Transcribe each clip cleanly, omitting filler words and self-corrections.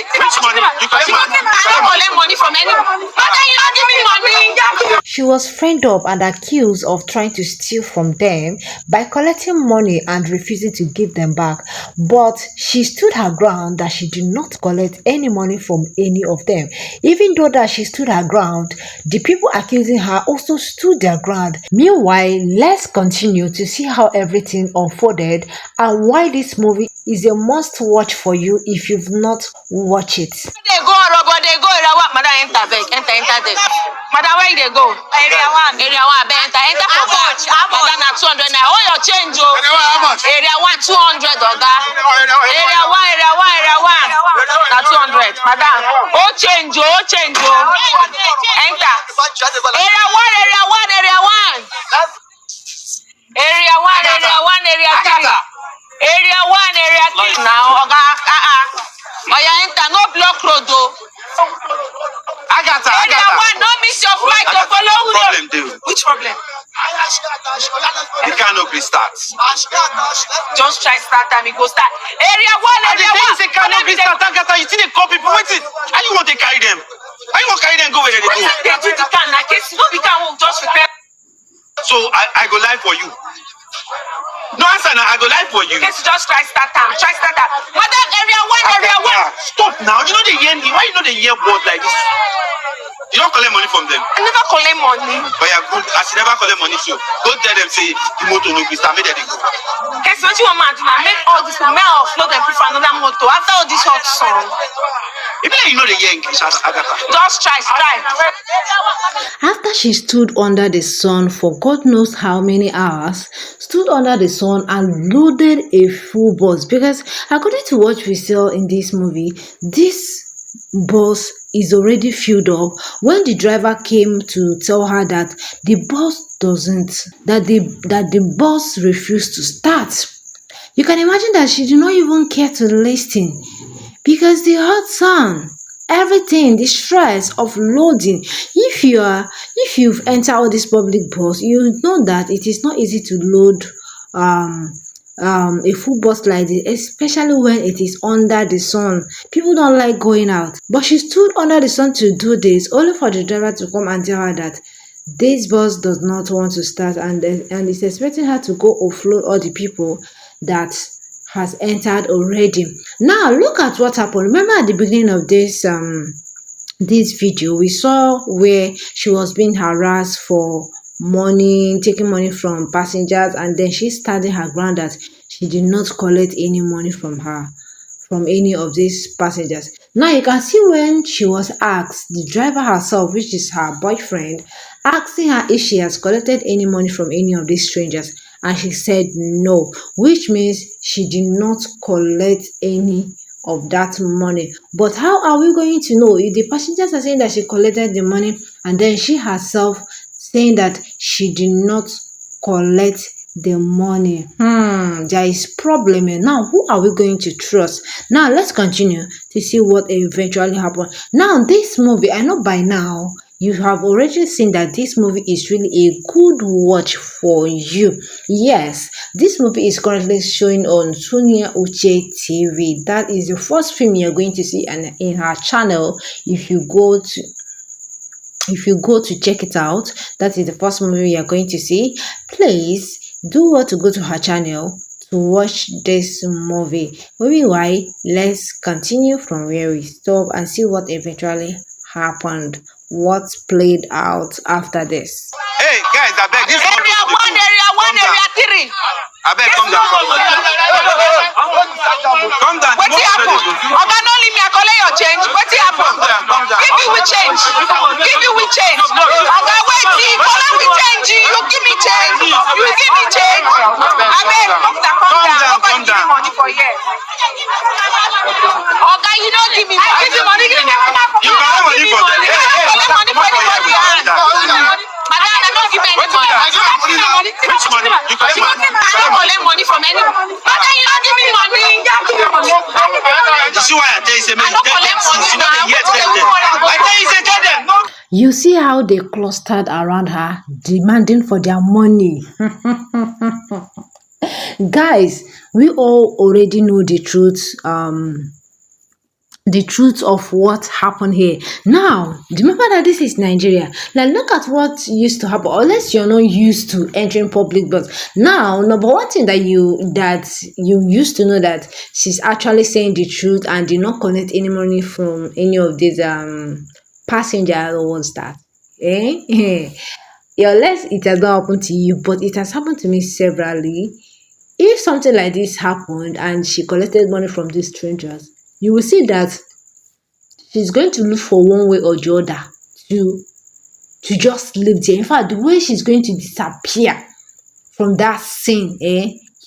Which money? You collect money? I don't collect money from anyone. Madam, you don't give me money. She was framed up and accused of trying to steal from them by collecting money and refusing to give them back. But she stood her ground that she did not collect any money from any of them. Even though that she stood her ground, the people accusing her also stood their ground. Meanwhile, let's continue to see how everything unfolded and why this movie is a must watch for you if you've not watched it. They go, Robert, they go. Madam, enter there. Madam, where they go? Area 1. Area 1, enter for God. Madam, na 200 naira. Oh, your change, oh. How much? Area 1, 200, Oga. Area 1, na 200. Madam, oh, change, oh. Enter. Area 1. Area 1, area 3. Area 1, area 3 now, Oga. Oya, enter, no block road, oh. Agatha. Area 1, no miss your flight to follow What problem do? Which problem? The car no be start. Just try start time, it go start. Area 1, area 1. Say car no be start. Agatha, you think they call people? Wait, how you want to carry them? How you want to carry them go where they go? They do the can, na case no be can will just repair. So I go live for you. No answer now. I go live for you. Case just try start time. Madam, area 1. Stop now. You know they hear me. Why you know they hear word like this? You don't collect money from them. I never collect money. But you're good. As you never collect money, so go tell them say the motor no be start. Make them they go. Case what you want man to make all this man offload and put for another motor after all this hot sun. Even you know they hear English, Agatha. Just try. After she stood under the sun for God knows how many hours, stood under the sun and loaded a full bus, because according to what we saw in this movie, this bus is already filled up when the driver came to tell her that the bus refused to start. You can imagine that she did not even care to listen because the hot sun, everything, the stress of loading. If you've entered all this public bus, you know that it is not easy to load a full bus like this, especially when it is under the sun. People don't like going out, but she stood under the sun to do this only for the driver to come and tell her that this bus does not want to start, and is expecting her to go offload all the people that has entered already. Now look at what happened. Remember at the beginning of this video, we saw where she was being harassed for money, taking money from passengers, and then she standing her ground that she did not collect any money from any of these passengers. Now you can see when she was asked, the driver herself, which is her boyfriend, asking her if she has collected any money from any of these strangers, and she said no, which means she did not collect any of that money. But how are we going to know if the passengers are saying that she collected the money and then she herself saying that she did not collect the money? There is problem. And now who are we going to trust? Now let's continue to see what eventually happened. Now this movie, I know by now you have already seen that this movie is really a good watch for you. Yes, this movie is currently showing on Sonia Uche TV. That is the first film you're going to see in her channel. If you go to check it out, that is the first movie you're going to see. Please do want to go to her channel to watch this movie. Meanwhile, let's continue from where we stop and see what eventually happened, what played out after this. Hey guys, I beg this. Area 1, area 3. I beg come down. Come down. What happened? Oga, no leave me. I collect your change. What happened? Give me with change. Oga, wait. Collect with change. You give me change. I beg, come down. Nobody give me money for here. Oga, you don't give me money. I give you money. You can have money for them. I collect money for anybody. Madam, I don't give any money. Which money? You collect money. I don't collect money from anybody. Madam, you don't give me money. You see why I tell you say I don't collect money. you know they hear them. I tell you say tell them. No. You see how they clustered around her, demanding for their money. Guys, we all already know the truth the truth of what happened here. Now, remember that this is Nigeria. Now, look at what used to happen. Unless you're not used to entering public bus. Now, number one thing that you used to know that she's actually saying the truth and did not collect any money from any of these passenger or what's that. Eh? Yeah, unless it has not happened to you, but it has happened to me severally. If something like this happened and she collected money from these strangers, you will see that she's going to look for one way or the other to just live there. In fact, the way she's going to disappear from that scene,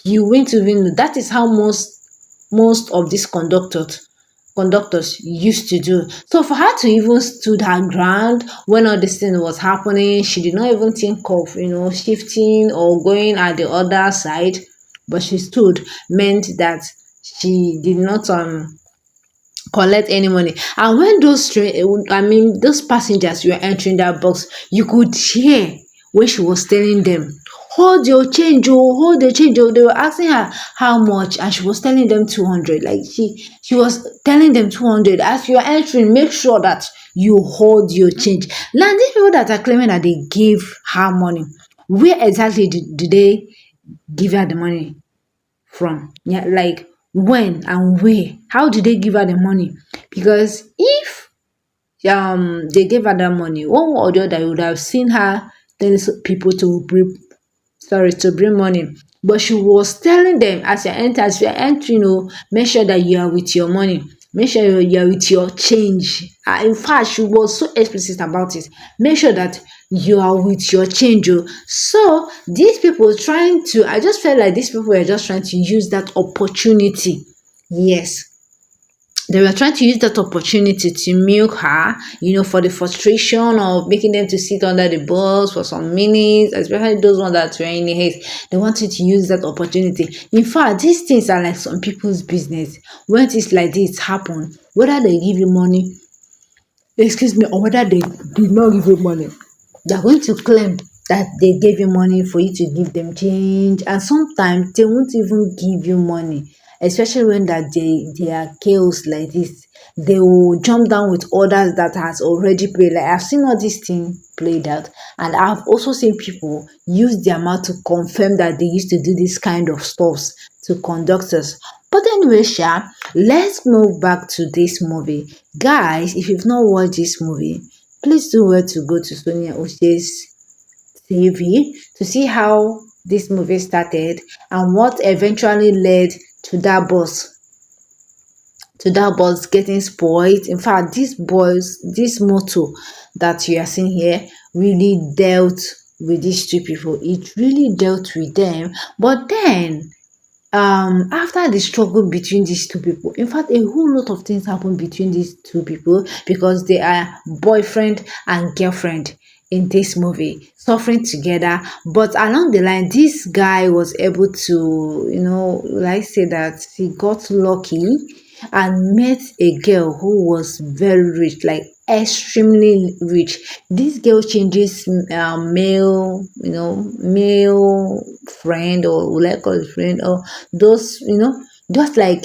you won't even know. That is how most of these conductors used to do. So for her to even stood her ground when all this thing was happening, she did not even think of shifting or going at the other side, but she stood, meant that she did not collect any money. And when those passengers were entering that box, you could hear when she was telling them, hold your change, oh, hold your change, oh. They were asking her how much, and she was telling them 200. Like she was telling them 200. As you are entering, make sure that you hold your change. Now these people that are claiming that they gave her money, where exactly did they give her the money from? Yeah, like when and where? How did they give her the money? Because if they gave her that money, one way or the other, you would have seen her telling people to bring money. But she was telling them, as you are entering, make sure that you are with your money, make sure you are with your change. In fact, she was so explicit about it. Make sure that you are with your change. Oh. So these people trying to, I just felt like these people were just trying to use that opportunity. Yes, they were trying to use that opportunity to milk her, for the frustration of making them to sit under the bus for some minutes, especially those ones that were in the haste. They wanted to use that opportunity. In fact, these things are like some people's business. When things like this happen, whether they give you money, or whether they did not give you money, they're going to claim that they gave you money for you to give them change, and sometimes they won't even give you money, especially when that they are chaos like this. They will jump down with orders that has already paid. Like I've seen all these things played out, and I've also seen people use their mouth to confirm that they used to do this kind of stuffs to conductors. But anyway, let's move back to this movie. Guys, if you've not watched this movie, please do well to go to Sonia Uche's TV to see how this movie started and what eventually led to that bus getting spoiled. In fact, this motto that you are seeing here really dealt with these two people. It really dealt with them. But then after the struggle between these two people, in fact, a whole lot of things happened between these two people because they are boyfriend and girlfriend in this movie, suffering together. But along the line, this guy was able to, like say that he got lucky and met a girl who was very rich, like extremely rich. This girl changes male friend, or will I call it friend, or those, just like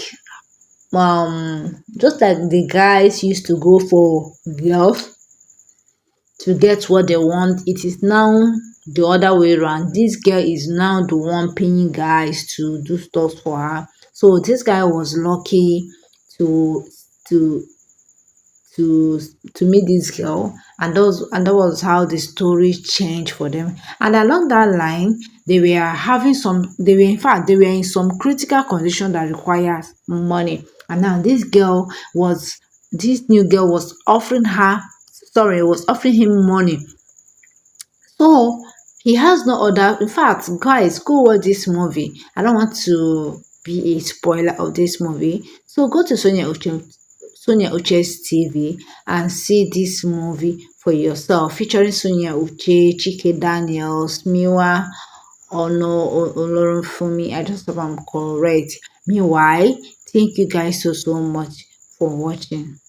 the guys used to go for girls to get what they want. It is now the other way around. This girl is now the one paying guys to do stuff for her. So this guy was lucky to to to to meet this girl, and that was how the story changed for them. And along that line, they were, in fact, they were in some critical condition that requires money. And now this new girl was offering him money. So he has no other. In fact, guys, go watch this movie. I don't want to be a spoiler of this movie. So go to Sonia Uche's TV and see this movie for yourself, featuring Sonia Uche, Chike Daniels, Miwa Olorunfunmi. I just hope I'm correct. Meanwhile, thank you guys so much for watching.